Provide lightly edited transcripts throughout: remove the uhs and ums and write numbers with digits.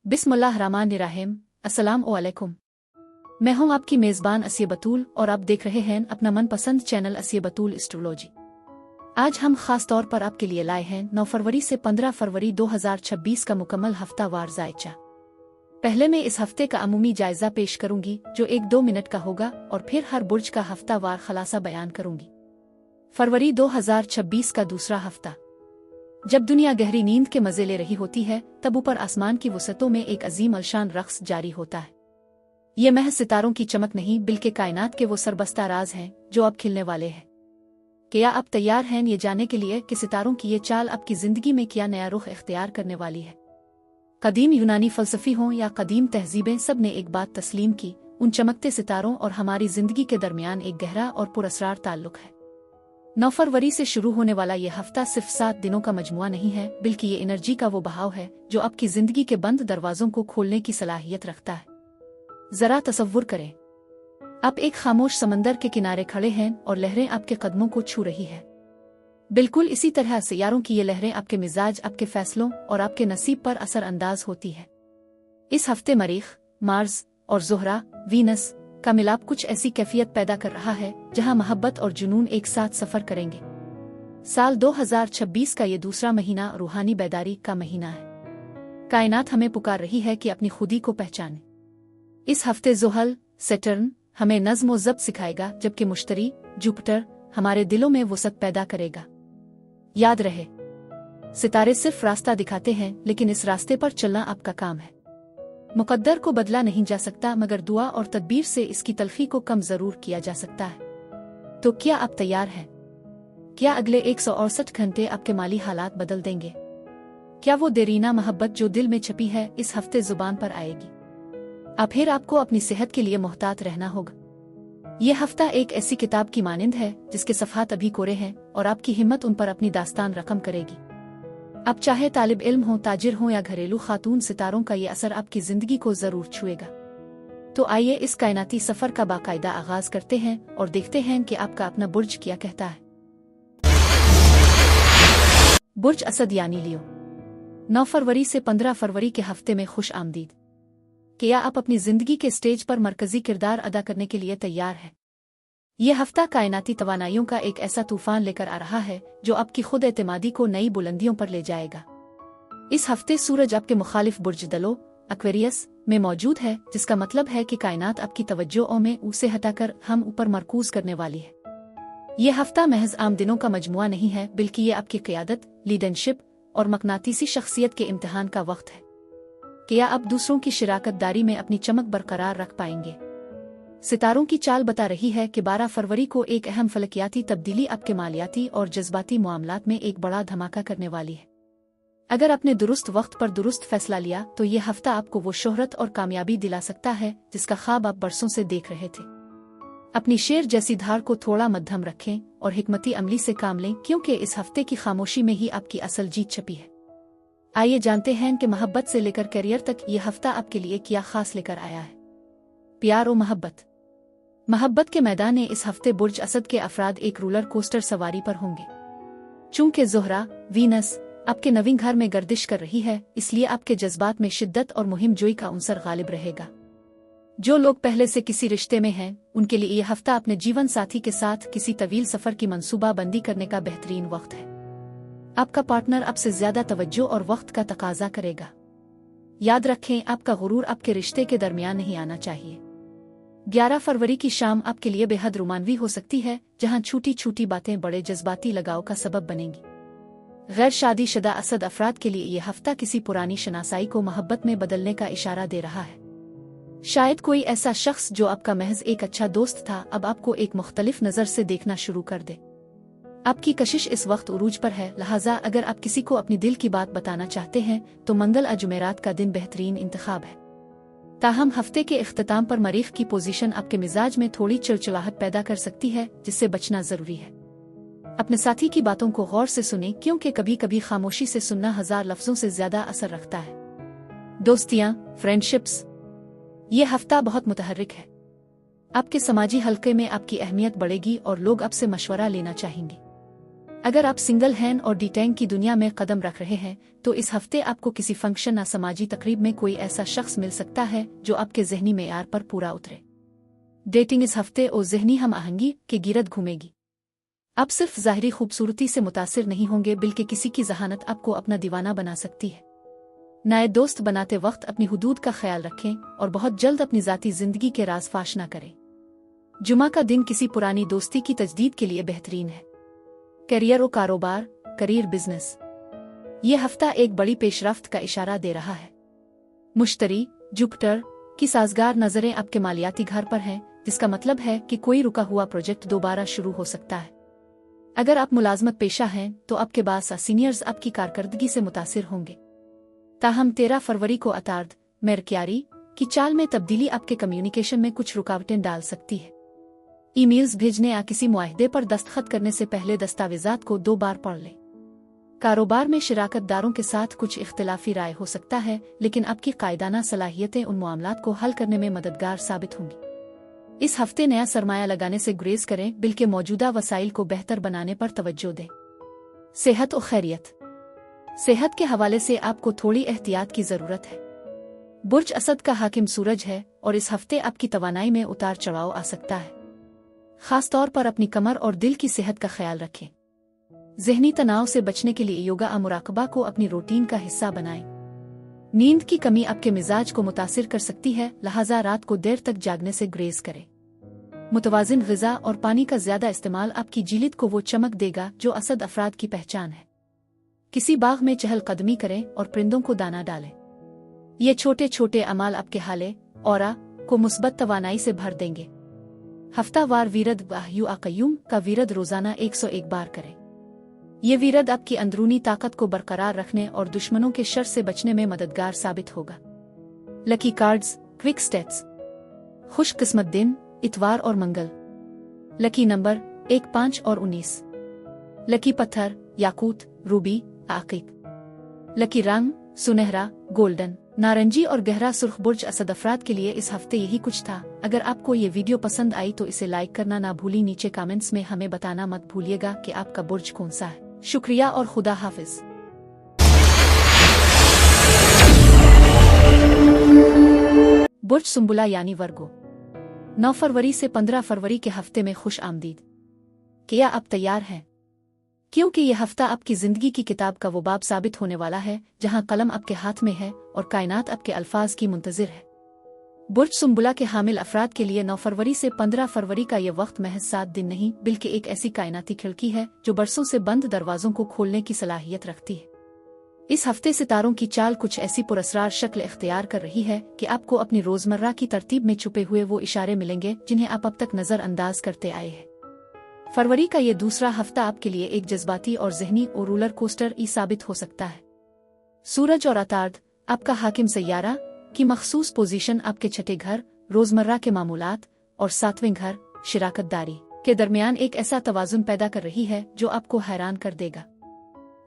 बिस्मिल्लाहिर्रहमानिर्रहीम। अस्सलाम वालेकुम। मैं हूं आपकी मेज़बान असिया बतूल और आप देख रहे हैं अपना मनपसंद चैनल असिया बतूल एस्ट्रोलॉजी। आज हम खास तौर पर आपके लिए लाए हैं 9 फरवरी से 15 फरवरी 2026 का मुकम्मल हफ्तावार जायचा। पहले मैं इस हफ्ते का अमूमी जायजा पेश करूंगी जो 1-2 मिनट का होगा और फिर हर बुर्ज का हफ्तावार खलासा बयान करूंगी। फरवरी 2026 का दूसरा हफ्ता। जब दुनिया गहरी नींद के मजे ले रही होती है तब ऊपर आसमान की वसतों में एक अजीम अलशान रक्स जारी होता है। ये महज सितारों की चमक नहीं बल्कि कायनात के वो सरबस्ता राज हैं जो अब खिलने वाले हैं। क्या आप तैयार हैं ये जानने के लिए कि सितारों की ये चाल आपकी जिंदगी में क्या नया रुख इख्तियार करने वाली है? कदीम यूनानी फलसफी हों या कदीम तहजीबें, सब ने एक बात तस्लीम की, उन चमकते सितारों और हमारी जिंदगी के दरमियान एक गहरा और पुरअसरार ताल्लुक है। 9 फरवरी से शुरू होने वाला ये हफ्ता सिर्फ 7 दिनों का मजमुआ नहीं है बल्कि ये एनर्जी का वो बहाव है जो आपकी जिंदगी के बंद दरवाजों को खोलने की सलाहियत रखता है। जरा तसव्वुर करें, आप एक खामोश समंदर के किनारे खड़े हैं और लहरें आपके कदमों को छू रही है। बिल्कुल इसी तरह सियारों की ये लहरें आपके मिजाज, आपके फैसलों और आपके नसीब पर असर अंदाज होती है। इस हफ्ते मरीख, मार्स और ज़ोहरा, वीनस का मिलाप कुछ ऐसी कैफियत पैदा कर रहा है जहां मोहब्बत और जुनून एक साथ सफर करेंगे। साल 2026 का ये दूसरा महीना रूहानी बेदारी का महीना है। कायनात हमें पुकार रही है कि अपनी खुदी को पहचाने। इस हफ्ते ज़ुहल, सैटर्न हमें नज़्म व ज़ब्त सिखाएगा जबकि मुश्तरी, जुपिटर हमारे दिलों में वसत पैदा करेगा। याद रहे, सितारे सिर्फ रास्ता दिखाते हैं लेकिन इस रास्ते पर चलना आपका काम है। मुकद्दर को बदला नहीं जा सकता मगर दुआ और तदबीर से इसकी तलखी को कम जरूर किया जा सकता है। तो क्या आप तैयार हैं? क्या अगले 168 घंटे आपके माली हालात बदल देंगे? क्या वो देरीना मोहब्बत जो दिल में छपी है इस हफ्ते जुबान पर आएगी? अब फिर आपको अपनी सेहत के लिए मोहतात रहना होगा। ये हफ्ता एक ऐसी किताब की मानिंद है जिसके सफ़हात अभी कोरे हैं और आपकी हिम्मत उन पर अपनी दास्तान रकम करेगी। अब चाहे तालिब इल्म हो, ताजिर हो या घरेलू खातून, सितारों का ये असर आपकी जिंदगी को जरूर छुएगा। तो आइए इस कायनाती सफर का बाकायदा आगाज करते हैं और देखते हैं कि आपका अपना बुर्ज क्या कहता है। बुर्ज असद यानी लियो। 9 फरवरी से 15 फरवरी के हफ्ते में खुश आमदीद। क्या आप अपनी जिंदगी के स्टेज पर मरकजी किरदार अदा करने के लिए तैयार हैं? यह हफ्ता कायनाती तवानाइयों का एक ऐसा तूफान लेकर आ रहा है जो आपकी खुद एतमादी को नई बुलंदियों पर ले जाएगा। इस हफ्ते सूरज आपके मुखालिफ बुर्ज दलो एक्वेरियस में मौजूद है, जिसका मतलब है कि कायनात आपकी तवज्जों में उसे हटाकर हम ऊपर मरकूज करने वाली है। यह हफ्ता महज आम दिनों का मजमुआ नहीं है बल्कि ये आपकी क़ियादत, लीडरशिप और मकनातीसी शख्सियत के इम्तिहान का वक्त है। क्या आप दूसरों की शिराकतदारी में अपनी चमक बरकरार रख पाएंगे? सितारों की चाल बता रही है कि 12 फरवरी को एक अहम फलकियाती तब्दीली आपके मालियाती और जज्बाती मामलात में एक बड़ा धमाका करने वाली है। अगर आपने दुरुस्त वक्त पर दुरुस्त फैसला लिया तो ये हफ्ता आपको वो शोहरत और कामयाबी दिला सकता है जिसका ख्वाब आप बरसों से देख रहे थे। अपनी शेर जैसी धार को थोड़ा मध्यम रखें और हिकमती अमली से काम लें क्योंकि इस हफ्ते की खामोशी में ही आपकी असल जीत छपी है। आइए जानते हैं कि मोहब्बत से लेकर करियर तक ये हफ्ता आपके लिए क्या खास लेकर आया है। प्यार और मोहब्बत के मैदान में इस हफ्ते बुर्ज असद के अफराद एक रोलर कोस्टर सवारी पर होंगे। चूंकि ज़ोहरा, वीनस आपके नवीं घर में गर्दिश कर रही है इसलिए आपके जज्बात में शिद्दत और मुहिम जोई का अंसर गालिब रहेगा। जो लोग पहले से किसी रिश्ते में हैं उनके लिए यह हफ्ता अपने जीवन साथी के साथ किसी तवील सफर की मंसूबा बंदी करने का बेहतरीन वक्त है। आपका पार्टनर आपसे ज्यादा तवज्जो और वक्त का तकाजा करेगा। याद रखें, आपका गुरूर आपके रिश्ते के दरमियान नहीं आना चाहिए। 11 फरवरी की शाम आपके लिए बेहद रोमानवी हो सकती है जहां छोटी छोटी बातें बड़े जज्बाती लगाव का सबब बनेंगी। गैर शादीशुदा असद अफराद के लिए यह हफ्ता किसी पुरानी शनासाई को मोहब्बत में बदलने का इशारा दे रहा है। शायद कोई ऐसा शख्स जो आपका महज एक अच्छा दोस्त था अब आपको एक मुख्तलिफ नजर से देखना शुरू कर दे। आपकी कशिश इस वक्त उरूज पर है, लिहाजा अगर आप किसी को अपनी दिल की बात बताना चाहते हैं तो मंगल और जुमेरात का दिन बेहतरीन इंतखाब है। ताहम हफ्ते के इख्तिताम पर मरीख की पोजीशन आपके मिजाज में थोड़ी चिड़चिड़ाहट पैदा कर सकती है जिससे बचना जरूरी है। अपने साथी की बातों को गौर से सुनें क्योंकि कभी कभी खामोशी से सुनना 1000 लफ्जों से ज्यादा असर रखता है। दोस्तियां, फ्रेंडशिप्स, ये हफ्ता बहुत मुतहर्रिक है। आपके समाजी हलके में आपकी अहमियत बढ़ेगी और लोग आपसे मशवरा लेना चाहेंगे। अगर आप सिंगल हैं और डेटिंग की दुनिया में कदम रख रहे हैं तो इस हफ्ते आपको किसी फंक्शन या सामाजिक तकरीब में कोई ऐसा शख्स मिल सकता है जो आपके ज़हनी मेयार पर पूरा उतरे। डेटिंग इस हफ्ते और ज़हनी हम आहंगी के गिरद घूमेगी। आप सिर्फ ज़ाहिरी खूबसूरती से मुतासिर नहीं होंगे बल्कि किसी की जहानत आपको अपना दीवाना बना सकती है। नए दोस्त बनाते वक्त अपनी हुदूद का ख्याल रखें और बहुत जल्द अपनी ज़ाती ज़िंदगी के राज फाश न करें। जुमा का दिन किसी पुरानी दोस्ती की तजदीद के लिए बेहतरीन है। करियर और कारोबार, करियर बिजनेस, ये हफ्ता एक बड़ी पेशरफ्त का इशारा दे रहा है। मुश्तरी जुपिटर की साजगार नजरें आपके मालियाती घर पर हैं, जिसका मतलब है कि कोई रुका हुआ प्रोजेक्ट दोबारा शुरू हो सकता है। अगर आप मुलाजमत पेशा हैं तो आपके बास सीनियर्स आपकी कारकर्दगी से मुतासिर होंगे। ताहम 13 फरवरी को अतार्द मेरक्यारी की चाल में तब्दीली आपके कम्युनिकेशन में कुछ रुकावटें डाल सकती है। ईमेल्स भेजने या किसी मुआहदे पर दस्तखत करने से पहले दस्तावेजात को 2 बार पढ़ लें। कारोबार में शिराकतदारों के साथ कुछ इख्तिलाफी राय हो सकता है, लेकिन आपकी कायदाना सलाहियतें उन मामलात को हल करने में मददगार साबित होंगी। इस हफ्ते नया सरमाया लगाने से गुरेज करें, बल्कि मौजूदा वसाइल को बेहतर बनाने पर तवज्जो दें। सेहत और खैरियत, सेहत के हवाले से आपको थोड़ी एहतियात की जरूरत है। बुर्ज असद का हाकिम सूरज है और इस हफ्ते आपकी तवानाई में उतार चढ़ाव आ सकता है। खास तौर पर अपनी कमर और दिल की सेहत का ख्याल रखें। ज़हनी तनाव से बचने के लिए योगा और मुराकबा को अपनी रूटीन का हिस्सा बनाएं। नींद की कमी आपके मिजाज को मुतासिर कर सकती है, लिहाजा रात को देर तक जागने से गुरेज करें। मुतवाजिन ग़िज़ा और पानी का ज्यादा इस्तेमाल आपकी जिल्द को वो चमक देगा जो असद अफराद की पहचान है। किसी बाग में चहलकदमी करें और परिंदों को दाना डालें। ये छोटे छोटे अमाल आपके हाले औरा को मुस्बत तवानाई से भर देंगे। हफ्तावार वीरद वाहयु अक़य्यूम का वीरद रोजाना 101 बार करें। ये वीरद आपकी अंदरूनी ताकत को बरकरार रखने और दुश्मनों के शर से बचने में मददगार साबित होगा। लकी कार्ड्स क्विक स्टेट्स, खुश किस्मत दिन इतवार और मंगल। लकी नंबर 1, 5 और 19। लकी पत्थर याकूत, रूबी, आकिक। लकी रंग सुनहरा, गोल्डन, नारंगी और गहरा सुर्ख। बुर्ज असद अफराद के लिए इस हफ्ते यही कुछ था। अगर आपको ये वीडियो पसंद आई तो इसे लाइक करना ना भूली। नीचे कमेंट्स में हमें बताना मत भूलिएगा कि आपका बुर्ज कौन सा है। शुक्रिया और खुदा हाफिज। बुर्ज सुंबुला यानी वर्गो, 9 फरवरी से 15 फरवरी के हफ्ते में खुश आमदीद। क्या आप तैयार हैं? क्योंकि यह हफ्ता आपकी जिंदगी की किताब का वो बाब साबित होने वाला है जहां कलम आपके हाथ में है और कायनात आपके अल्फाज की मुंतजिर है। बुर्ज सुंबुला के हामिल अफराद के लिए 9 फरवरी से 15 फरवरी का यह वक्त महज 7 दिन नहीं बल्कि एक ऐसी कायनाती खिड़की है जो बरसों से बंद दरवाजों को खोलने की सलाहियत रखती है। इस हफ्ते सितारों की चाल कुछ ऐसी पुरस्रार शक्ल इख्तियार कर रही है कि आपको अपनी रोजमर्रा की तरतीब में छुपे हुए वो इशारे मिलेंगे जिन्हें आप अब तक नजरअंदाज करते आए हैं। फरवरी का ये दूसरा हफ्ता आपके लिए एक जज्बाती और ज़हनी और रोलर कोस्टर ई साबित हो सकता है। सूरज और अतार्द आपका हाकिम सैयारा की मखसूस पोजीशन आपके छठे घर रोजमर्रा के मामूलात और 7वें घर शिराकतदारी के दरमियान एक ऐसा तवाजुन पैदा कर रही है जो आपको हैरान कर देगा।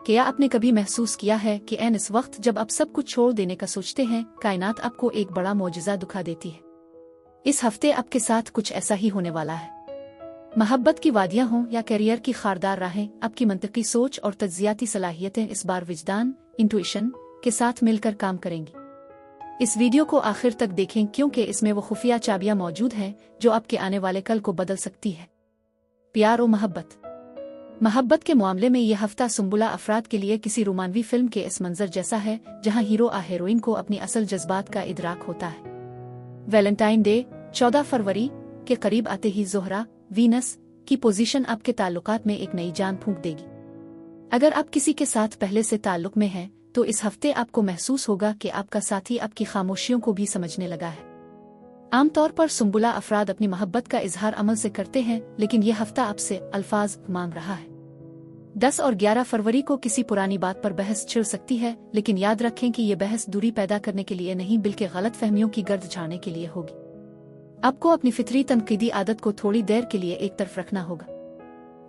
क्या आपने कभी महसूस किया है कि ऐन इस वक्त जब आप सब कुछ छोड़ देने का सोचते हैं, कायनात आपको एक बड़ा मौजज़ा दिखा देती है? इस हफ्ते आपके साथ कुछ ऐसा ही होने वाला है। मोहब्बत की वादियां हों या करियर की खारदार राहें, आपकी मंतकी सोच और तज्जियाती सलाहियतें इस बार विजदान इंट्यूशन के साथ मिलकर काम करेंगी। इस वीडियो को आखिर तक देखें क्योंकि इसमें वो खुफिया चाबियां मौजूद हैं जो आपके आने वाले कल को बदल सकती है। प्यार और मोहब्बत के मामले में यह हफ्ता सुंबुला अफराद के लिए किसी रोमानवी फिल्म के इस मंजर जैसा है जहां हीरो और हीरोइन को अपनी असल जज्बात का इदराक होता है। वैलेंटाइन डे 14 फरवरी के करीब आते ही ज़ोहरा वीनस की पोजीशन आपके ताल्लुकात में एक नई जान फूंक देगी। अगर आप किसी के साथ पहले से ताल्लुक में हैं तो इस हफ्ते आपको महसूस होगा कि आपका साथी आपकी खामोशियों को भी समझने लगा है। आमतौर पर सुंबुला अफराद अपनी मोहब्बत का इजहार अमल से करते हैं, लेकिन यह हफ्ता आपसे अल्फाज मांग रहा है। 10 और 11 फरवरी को किसी पुरानी बात पर बहस छिड़ सकती है, लेकिन याद रखें कि ये बहस दूरी पैदा करने के लिए नहीं बल्कि गलत फहमियों की गर्द झाड़ने के लिए होगी। आपको अपनी फितरी तनकीदी आदत को थोड़ी देर के लिए एक तरफ रखना होगा।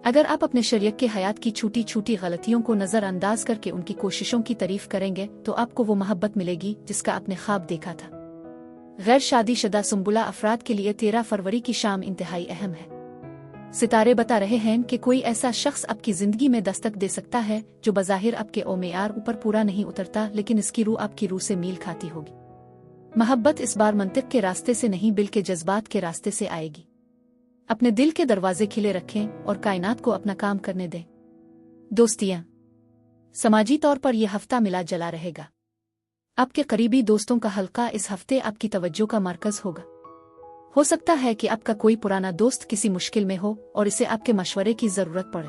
अगर आप अपने शरीयत के हयात की छोटी छोटी गलतियों को नजरअंदाज करके उनकी कोशिशों की तारीफ करेंगे तो आपको वो मोहब्बत मिलेगी जिसका आपने ख्वाब देखा था। गैर शादीशुदा सुंबुला अफराद के लिए 13 फरवरी की शाम इंतहाई अहम है। सितारे बता रहे हैं कि कोई ऐसा शख्स आपकी जिंदगी में दस्तक दे सकता है जो बज़ाहिर आपके ओ-मेयार ऊपर पूरा नहीं उतरता, लेकिन इसकी रूह आपकी रूह से मील खाती होगी। मोहब्बत इस बार मंतिक के रास्ते से नहीं बल्कि जज्बात के रास्ते से आएगी। अपने दिल के दरवाजे खिले रखें और कायनात को अपना काम करने दें। दोस्तियां, समाजी तौर पर यह हफ्ता मिला जला रहेगा। आपके करीबी दोस्तों का हल्का इस हफ्ते आपकी तवज्जो का मरकज होगा। हो सकता है कि आपका कोई पुराना दोस्त किसी मुश्किल में हो और इसे आपके मशवरे की जरूरत पड़े।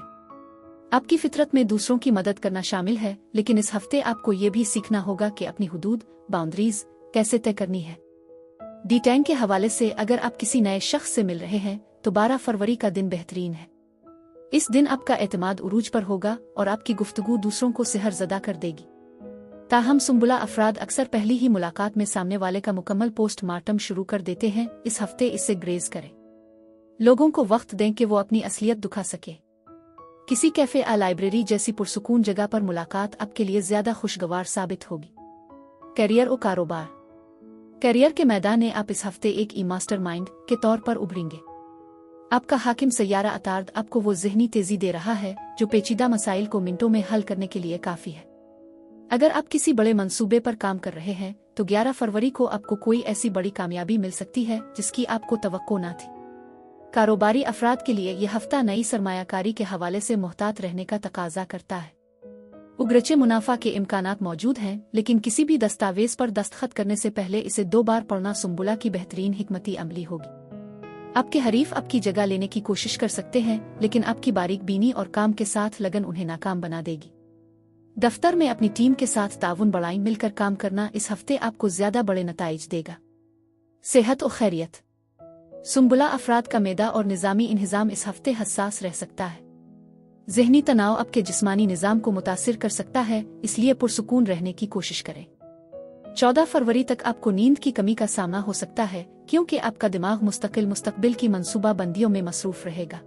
आपकी फितरत में दूसरों की मदद करना शामिल है, लेकिन इस हफ्ते आपको ये भी सीखना होगा कि अपनी हुदूद बाउंड्रीज कैसे तय करनी है। D10 के हवाले से अगर आप किसी नए शख्स से मिल रहे हैं तो 12 फरवरी का दिन बेहतरीन है। इस दिन आपका एतमाद उरूज पर होगा और आपकी गुफ्तगू दूसरों को सिहरज़दा कर देगी। ताहम सुंबुला अफराद अक्सर पहली ही मुलाकात में सामने वाले का मुकम्मल पोस्टमार्टम शुरू कर देते हैं। इस हफ्ते इससे ग्रेज करें। लोगों को वक्त दें कि वो अपनी असलियत दिखा सके। किसी कैफे या लाइब्रेरी जैसी पुरसुकून जगह पर मुलाकात आपके लिए ज्यादा खुशगवार साबित होगी। करियर और कारोबार, करियर के मैदान में आप इस हफ्ते एक मास्टरमाइंड के तौर पर उभरेंगे। आपका हाकिम सैयारा अतार्द आपको वो ज़हनी तेजी दे रहा है जो पेचीदा मसाइल को मिनटों में हल करने के लिए काफ़ी है। अगर आप किसी बड़े मंसूबे पर काम कर रहे हैं तो 11 फरवरी को आपको कोई ऐसी बड़ी कामयाबी मिल सकती है जिसकी आपको तवक्को न थी। कारोबारी अफराद के लिए यह हफ्ता नई सरमायाकारी के हवाले से मुहतात रहने का तकाजा करता है। उगरचे मुनाफा के इम्कानात मौजूद हैं, लेकिन किसी भी दस्तावेज पर दस्तखत करने से पहले इसे 2 बार पढ़ना सुंबुला की बेहतरीन हिकमती अमली होगी। आपके हरीफ आपकी जगह लेने की कोशिश कर सकते हैं, लेकिन आपकी बारीक बीनी और काम के साथ लगन उन्हें नाकाम बना देगी। दफ्तर में अपनी टीम के साथ ताउन बढ़ाएं। मिलकर काम करना इस हफ्ते आपको ज्यादा बड़े नताइज देगा। सेहत और खैरियत, सुंबुला अफराद का मैदा और निज़ामी इंहिज़ाम इस हफ्ते हसास रह सकता है। ज़हनी तनाव आपके जिस्मानी निज़ाम को मुतासिर कर सकता है, इसलिए पुरसुकून रहने की कोशिश करें। 14 फरवरी तक आपको नींद की कमी का सामना हो सकता है, क्योंकि आपका दिमाग मुस्तकिल की मंसूबा बंदियों में मसरूफ रहेगा।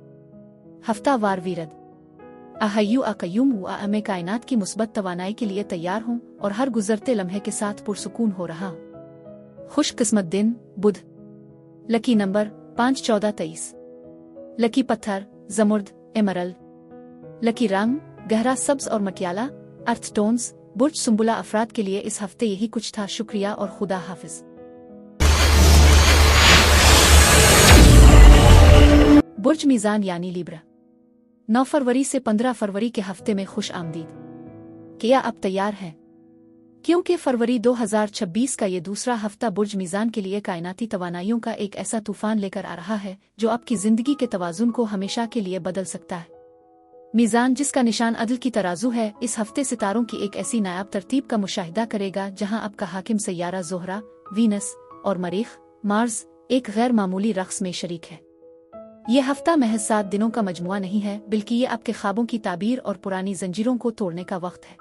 हफ्तावार वीरद, अहय्यू अकय्यूम व मैं कायनात की मुस्बत तवानाई के लिए तैयार हूँ और हर गुजरते लम्हे के साथ पुरसुकून हो रहा हूँ। खुशकिस्मत दिन बुध। Lucky number 5, 14, 23। लकी पत्थर जमुर्द एमरल्ड। लकी रंग गहरा सब्ज और मटियाला अर्थ टोन्स। बुर्ज सुंबुला अफराद के लिए इस हफ्ते यही कुछ था। शुक्रिया और खुदा हाफिज। बुर्ज मीज़ान यानी लिब्रा, 9 फरवरी से 15 फरवरी के हफ्ते में खुश आमदीद। क्या आप तैयार हैं? क्योंकि फरवरी 2026 का ये दूसरा हफ्ता बुर्ज मीज़ान के लिए कायनाती तवानाइयों का एक ऐसा तूफान लेकर आ रहा है जो आपकी जिंदगी के तवाज़ुन को हमेशा के लिए बदल सकता है। मीज़ान, जिसका निशान अदल की तराजू है, इस हफ्ते सितारों की एक ऐसी नायाब तरतीब का मुशाहिदा करेगा जहां आपका हाकिम सैयारा ज़ोहरा, वीनस और मरीख मार्स एक गैर मामूली रक़्स में शरीक है। यह हफ्ता महज 7 दिनों का मजमुआ नहीं है, बल्कि ये आपके ख्वाबों की ताबीर और पुरानी जंजीरों को तोड़ने का वक्त है।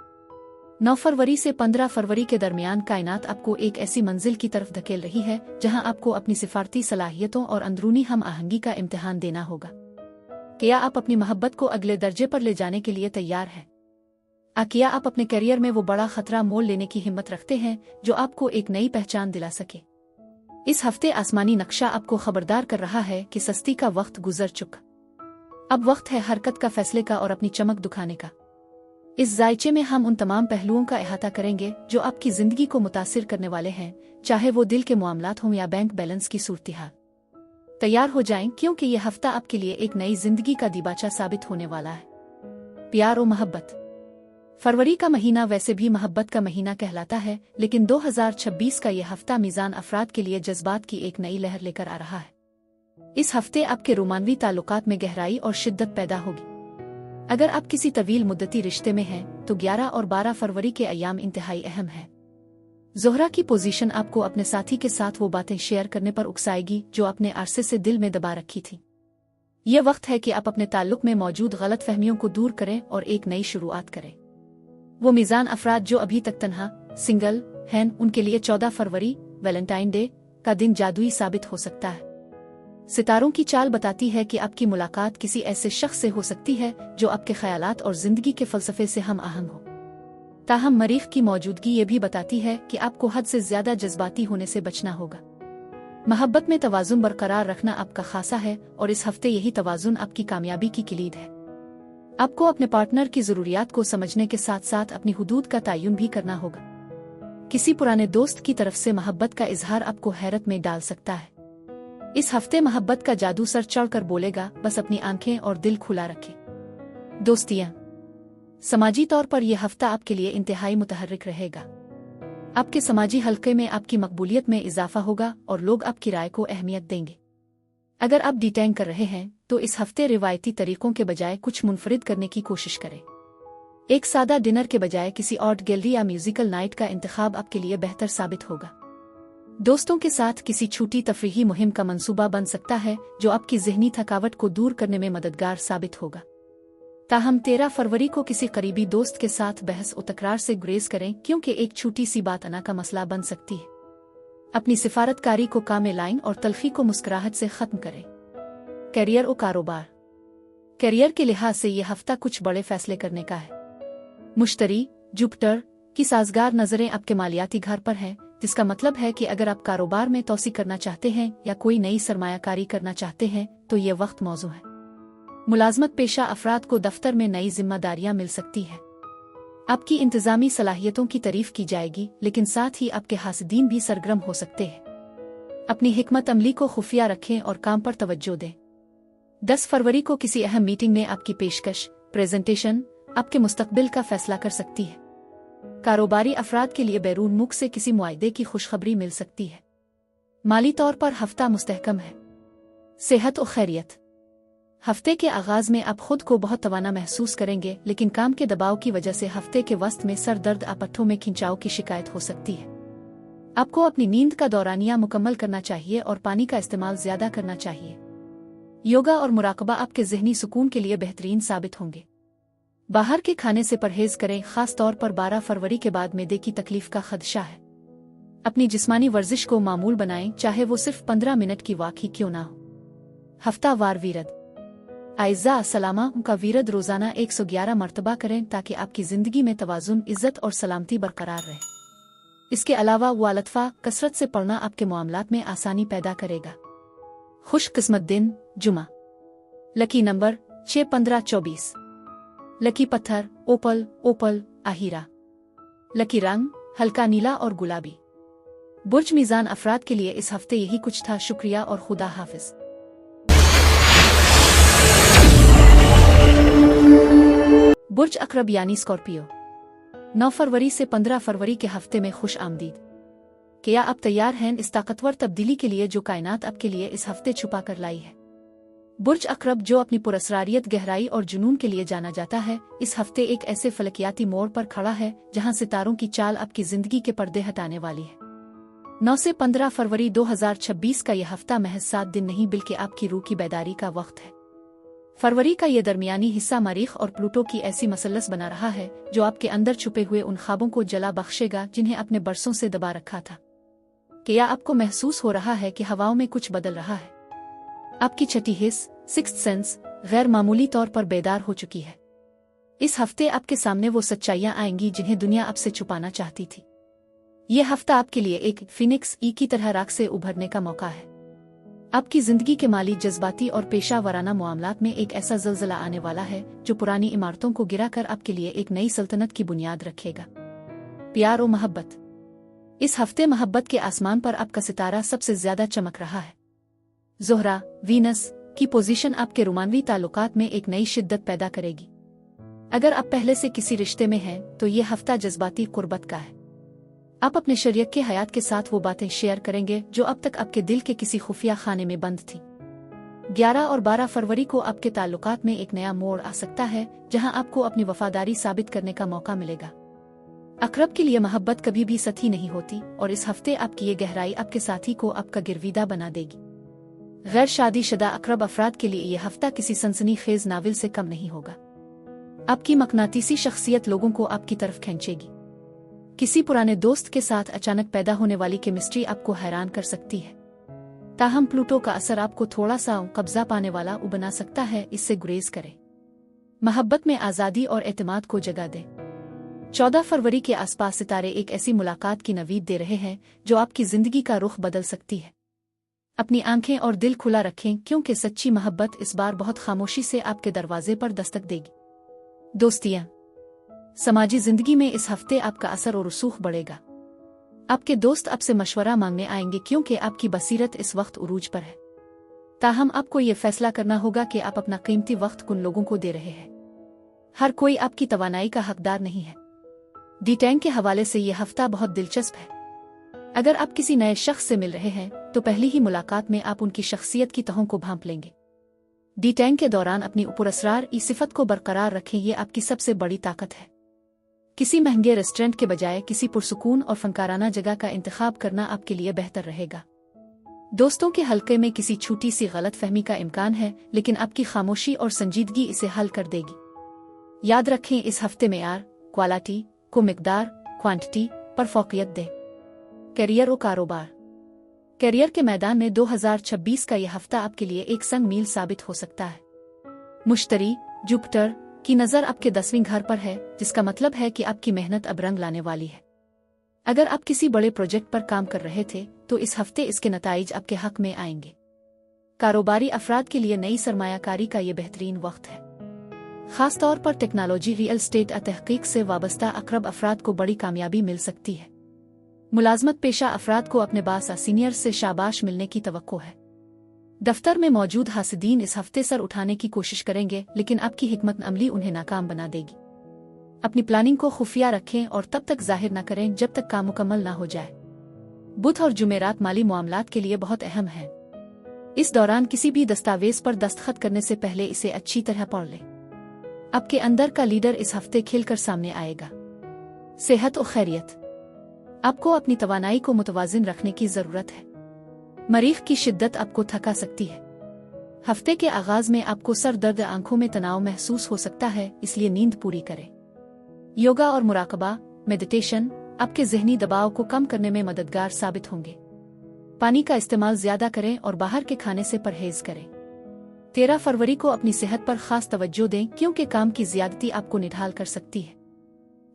9 फरवरी से 15 फरवरी के दरमियान कायनात आपको एक ऐसी मंजिल की तरफ धकेल रही है जहां आपको अपनी सिफारती सलाहियतों और अंदरूनी हम आहंगी का इम्तिहान देना होगा। क्या आप अपनी मोहब्बत को अगले दर्जे पर ले जाने के लिए तैयार हैं? क्या आप अपने करियर में वो बड़ा खतरा मोल लेने की हिम्मत रखते हैं जो आपको एक नई पहचान दिला सके? इस हफ्ते आसमानी नक्शा आपको खबरदार कर रहा है कि सस्ती का वक्त गुजर चुका। अब वक्त है हरकत का, फैसले का और अपनी चमक दिखाने का। इस जायचे में हम उन तमाम पहलुओं का अहाता करेंगे जो आपकी जिंदगी को मुतासिर करने वाले हैं, चाहे वो दिल के मामलात हों या बैंक बैलेंस की सूरत-ए-हाल। तैयार हो जाएं, क्योंकि यह हफ्ता आपके लिए एक नई जिंदगी का दीबाचा साबित होने वाला है। प्यार और मोहब्बत, फरवरी का महीना वैसे भी मोहब्बत का महीना कहलाता है, लेकिन 2026 का यह हफ्ता मीज़ान अफराद के लिए जज्बात की एक नई लहर लेकर आ रहा है। इस हफ्ते आपके रोमानवी ताल्लुकात में गहराई और शिद्दत पैदा होगी। अगर आप किसी तवील मुद्दती रिश्ते में हैं तो 11 और 12 फरवरी के अयाम इंतहाई अहम है। ज़ोहरा की पोजीशन आपको अपने साथी के साथ वो बातें शेयर करने पर उकसाएगी जो आपने अरसे से दिल में दबा रखी थी। यह वक्त है कि आप अपने ताल्लुक में मौजूद गलत फहमियों को दूर करें और एक नई शुरुआत करें। वो मीज़ान अफराद जो अभी तक तन्हा सिंगल हैं, उनके लिए 14 फरवरी वैलेंटाइन डे का दिन जादुई साबित हो सकता है। सितारों की चाल बताती है कि आपकी मुलाकात किसी ऐसे शख्स से हो सकती है जो आपके ख्यालात और जिंदगी के फलसफे से हम आहंग हो। ताहम मरीख की मौजूदगी ये भी बताती है कि आपको हद से ज्यादा जज्बाती होने से बचना होगा। महब्बत में तवाज़ुन बरकरार रखना आपका खासा है और इस हफ्ते यही तवाज़ुन आपकी कामयाबी की किलीद है। आपको अपने पार्टनर की ज़रूरियात को समझने के साथ साथ अपनी हुदूद का तयन भी करना होगा। किसी पुराने दोस्त की तरफ से मोहब्बत का इजहार आपको हैरत में डाल सकता है। इस हफ्ते मोहब्बत का जादू सर चढ़कर बोलेगा, बस अपनी आंखें और दिल खुला रखें। दोस्तियां, समाजी तौर पर यह हफ्ता आपके लिए इंतहाई मुतहर्रिक रहेगा। आपके समाजी हलके में आपकी मकबूलियत में इजाफा होगा और लोग आपकी राय को अहमियत देंगे। अगर आप डेटिंग कर रहे हैं तो इस हफ्ते रिवायती तरीकों के बजाय कुछ मुनफरिद करने की कोशिश करें। एक सादा डिनर के बजाय किसी आर्ट गैलरी या म्यूजिकल नाइट का इंतखाब आपके लिए बेहतर साबित होगा। दोस्तों के साथ किसी छुट्टी तफरीही मुहिम का मंसूबा बन सकता है जो आपकी ज़हनी थकावट को दूर करने में मददगार साबित होगा। ताहम 13 फरवरी को किसी करीबी दोस्त के साथ बहस और तकरार से गुरेज करें क्योंकि एक छोटी सी बात अना का मसला बन सकती है। अपनी सिफारतकारी को काम में लाएं और तलखी को मुस्कुराहट से खत्म करें। करियर और कारोबार, करियर के लिहाज से यह हफ्ता कुछ बड़े फैसले करने का है। मुश्तरी जुपिटर की साजगार नजरें आपके मालियाती घर पर हैं, जिसका मतलब है कि अगर आप कारोबार में तोसी करना चाहते हैं या कोई नई सरमायाकारी करना चाहते हैं तो ये वक्त मौजू है। मुलाजमत पेशा अफराद को दफ्तर में नई जिम्मेदारियां मिल सकती है। आपकी इंतजामी सलाहियतों की तारीफ की जाएगी, लेकिन साथ ही आपके हासिदीन भी सरगर्म हो सकते हैं। अपनी हिकमत अमली को खुफिया रखें और काम पर तवज्जो दें। 10 फरवरी को किसी अहम मीटिंग में आपकी पेशकश प्रेजेंटेशन आपके मुस्तकबिल का फैसला कर सकती है। कारोबारी अफराद के लिए बैरून मुल्क से किसी मुआहदे की खुशखबरी मिल सकती है। माली तौर पर हफ्ता मुस्तहकम है। सेहत और खैरियत, हफ्ते के आगाज में आप खुद को बहुत तवाना महसूस करेंगे, लेकिन काम के दबाव की वजह से हफ्ते के वस्त में सर दर्द और पट्ठों में खिंचाव की शिकायत हो सकती है। आपको अपनी नींद का दौरानिया मुकम्मल करना चाहिए और पानी का इस्तेमाल ज्यादा करना चाहिए। योगा और मुराकबा आपके जहनी सुकून के लिए बेहतरीन साबित होंगे। बाहर के खाने से परहेज करें, खास तौर पर 12 फरवरी के बाद मैदे की तकलीफ का खदशा है। अपनी जिस्मानी वर्जिश को मामूल बनाएं, चाहे वो सिर्फ 15 मिनट की वॉक ही क्यों ना हो। हफ्ता वार वीरद, आइज़ा सलामा उनका वीरद रोजाना 111 मरतबा करें ताकि आपकी जिंदगी में तवाजुन, इज्जत और सलामती बरकरार रहे। इसके अलावा वालतफा कसरत से पढ़ना आपके मामलात में आसानी पैदा करेगा। खुश किस्मत दिन जुमा। Lucky number 6, 15, 24। लकी पत्थर ओपल आहिरा। लकी रंग हल्का नीला और गुलाबी। बुर्ज मीज़ान अफराद के लिए इस हफ्ते यही कुछ था। शुक्रिया और खुदा हाफिज। बुर्ज अकरब यानी स्कॉर्पियो, 9 फरवरी से 15 फरवरी के हफ्ते में खुश आमदीद। क्या आप तैयार हैं इस ताकतवर तब्दीली के लिए जो कायनात आपके लिए इस हफ्ते छुपा कर लाई है। बुर्ज अकरब, जो अपनी पुरस्रारियत, गहराई और जुनून के लिए जाना जाता है, इस हफ्ते एक ऐसे फलकियाती मोड़ पर खड़ा है जहां सितारों की चाल आपकी जिंदगी के पर्दे हटाने वाली है। 9 से 15 फरवरी 2026 का यह हफ्ता महज 7 दिन नहीं बल्कि आपकी रूह की बेदारी का वक्त है। फरवरी का ये दरमियानी हिस्सा मरीख और प्लूटो की ऐसी मसलस बना रहा है जो आपके अंदर छुपे हुए उन ख्वाबों को जला बख्शेगा जिन्हें आपने बरसों से दबा रखा था। क्या आपको महसूस हो रहा है कि हवाओं में कुछ बदल रहा है? आपकी छठी हिस्स, सिक्स्थ सेंस, गैर मामूली तौर पर बेदार हो चुकी है। इस हफ्ते आपके सामने वो सच्चाइयां आएंगी जिन्हें दुनिया आपसे छुपाना चाहती थी। यह हफ्ता आपके लिए एक फिनिक्स ई की तरह राख से उभरने का मौका है। आपकी जिंदगी के माली, जज्बाती और पेशा वराना मामलात में एक ऐसा ज़लज़ला आने वाला है जो पुरानी इमारतों को गिराकर आपके लिए एक नई सल्तनत की बुनियाद रखेगा। प्यार और मोहब्बत, इस हफ्ते मोहब्बत के आसमान पर आपका सितारा सबसे ज्यादा चमक रहा है। ज़ोहरा वीनस की पोजीशन आपके रोमानवी ताल्लुकात में एक नई शिद्दत पैदा करेगी। अगर आप पहले से किसी रिश्ते में हैं तो ये हफ्ता जज्बाती कुर्बत का है। आप अपने शरीयत के हयात के साथ वो बातें शेयर करेंगे जो अब तक आपके दिल के किसी खुफिया खाने में बंद थी। 11 और 12 फरवरी को आपके ताल्लुकात में एक नया मोड़ आ सकता है जहां आपको अपनी वफादारी साबित करने का मौका मिलेगा। अकरब के लिए मोहब्बत कभी भी सतही नहीं होती और इस हफ्ते आपकी ये गहराई आपके साथी को आपका गिरविदा बना देगी। गैर शादीशुदा अकरब अफराद के लिए यह हफ्ता किसी सनसनीखेज नावल से कम नहीं होगा। आपकी मकनातीसी शख्सियत लोगों को आपकी तरफ खींचेगी। किसी पुराने दोस्त के साथ अचानक पैदा होने वाली केमिस्ट्री आपको हैरान कर सकती है। ताहम प्लूटो का असर आपको थोड़ा सा कब्जा पाने वाला बना सकता है, इससे गुरेज करें। मोहब्बत में आज़ादी और एतमाद को जगह दें। 14 फरवरी के आसपास सितारे एक ऐसी मुलाकात की नवीद दे रहे हैं जो आपकी जिंदगी का रुख बदल सकती है। अपनी आंखें और दिल खुला रखें क्योंकि सच्ची मोहब्बत इस बार बहुत खामोशी से आपके दरवाजे पर दस्तक देगी। दोस्तियां, समाजी जिंदगी में इस हफ्ते आपका असर और रसूख बढ़ेगा। आपके दोस्त आपसे मशवरा मांगने आएंगे क्योंकि आपकी बसीरत इस वक्त उरूज पर है। ताहम आपको ये फैसला करना होगा कि आप अपना कीमती वक्त किन लोगों को दे रहे हैं। हर कोई आपकी तवानाई का हकदार नहीं है। डी टैंक के हवाले से ये हफ्ता बहुत दिलचस्प है। अगर आप किसी नए शख्स से मिल रहे हैं तो पहली ही मुलाकात में आप उनकी शख्सियत की तहों को भांप लेंगे। डी टैंक के दौरान अपनी पुरअसरार सिफत को बरकरार रखें, ये आपकी सबसे बड़ी ताकत है। किसी महंगे रेस्टोरेंट के बजाय किसी पुरसुकून और फनकाराना जगह का इंतखाब करना आपके लिए बेहतर रहेगा। दोस्तों के हल्के में किसी छोटी सी गलतफहमी का इम्कान है, लेकिन आपकी खामोशी और संजीदगी इसे हल कर देगी। याद रखें, इस हफ्ते मेयार क्वालिटी को मिकदार क्वांटिटी पर फोकस दें। करियर और कारोबार। करियर के मैदान में 2026 का यह हफ्ता आपके लिए एक संग मील साबित हो सकता है। मुश्तरी जुपिटर की नज़र आपके 10वें घर पर है, जिसका मतलब है कि आपकी मेहनत अब रंग लाने वाली है। अगर आप किसी बड़े प्रोजेक्ट पर काम कर रहे थे तो इस हफ्ते इसके नताइज आपके हक में आएंगे। कारोबारी अफराद के लिए नई सरमायाकारी का ये बेहतरीन वक्त है। खास तौर पर टेक्नोलॉजी, रियल एस्टेट और तहकीक से वाबस्ता अकरब अफराद को बड़ी कामयाबी मिल सकती है। मुलाजमत पेशा अफराद को अपने बास सीनियर से शाबाश मिलने की तवक्को है। दफ्तर में मौजूद हासिदीन इस हफ्ते सर उठाने की कोशिश करेंगे, लेकिन आपकी हिकमत अमली उन्हें नाकाम बना देगी। अपनी प्लानिंग को खुफिया रखें और तब तक जाहिर न करें जब तक काम मुकम्मल ना हो जाए। बुध और जुमेरात माली मामलात के लिए बहुत अहम है। इस दौरान किसी भी दस्तावेज पर दस्तखत करने से पहले इसे अच्छी तरह पढ़ लें। आपके अंदर का लीडर इस हफ्ते खिलकर सामने आएगा। सेहत और खैरियत। आपको अपनी तवानाई को मुतवाजिन रखने की जरूरत है। मरीख की शिद्दत आपको थका सकती है। हफ्ते के आगाज में आपको सर दर्द, आंखों में तनाव महसूस हो सकता है, इसलिए नींद पूरी करें। योगा और मुराकबा मेडिटेशन आपके जहनी दबाव को कम करने में मददगार साबित होंगे। पानी का इस्तेमाल ज्यादा करें और बाहर के खाने से परहेज करें। 13 फरवरी को अपनी सेहत पर खास तवज्जो दें क्योंकि काम की ज्यादती आपको निढाल कर सकती है।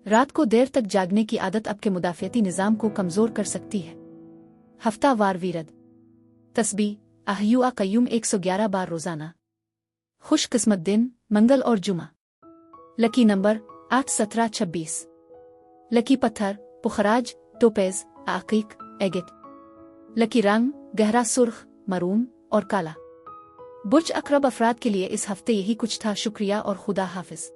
रात को देर तक जागने की आदत आपके मुदाफियती निजाम को कमजोर कर सकती है। हफ्ता वार वीरद तस्बीह अहयू कय्यूम 111 बार रोजाना। खुश किस्मत दिन मंगल और जुमा। Lucky number 8, 17, 26। लकी पत्थर पुखराज, टोपेज, आकीक, एगिट। लकी रंग गहरा सुर्ख, मरून और काला। बुर्ज अकरब अफराद के लिए इस हफ्ते यही कुछ था। शुक्रिया और खुदा हाफिज।